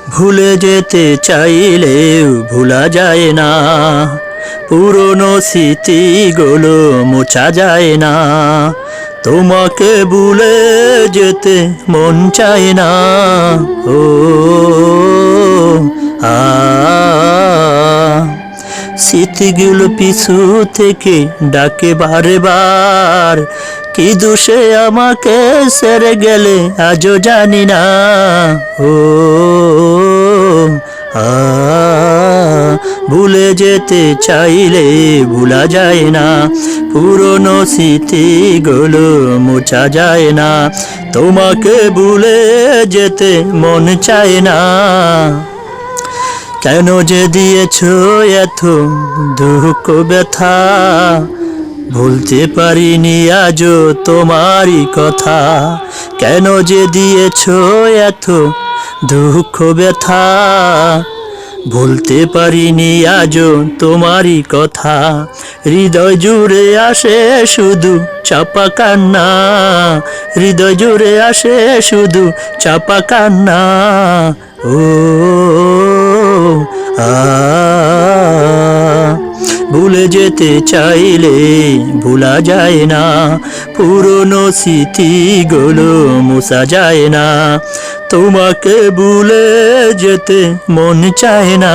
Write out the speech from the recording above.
ভুলে যেতে চাইলেও ভোলা যায় না, পুরনো স্মৃতিগুলো মোছা যায় না। তোমাকে ভুলে যেতে মন চায় না। ও আ স্মৃতিগুলো পিছু থেকে ডাকে বারে বার, কি দোষে আমাকে ছেড়ে গেলে আজও জানি না। ও আ ভুলে যেতে চাইলে ভোলা যায় না, পুরনো স্মৃতিগুলো মোছা যায় না। তোমাকে ভুলে যেতে মন চায় না। কেন যে দিয়েছো এত দুঃখ ব্যথা, ভুলতে পারিনি আজও তোমারই কথা। কেন যে দিয়েছো এত দুঃখ ব্যথা, ভুলতে পারিনি আজও তোমারই কথা। হৃদয় জুড়ে আসে শুধু চাপা কান্না, হৃদয় জুড়ে আসে শুধু চাপা কান্না। ও আ ভুলে যেতে চাইলে ভোলা যায় না, পুরনো স্মৃতিগুলো মোছা যায় না। তোমাকে ভুলে যেতে মন চায় না।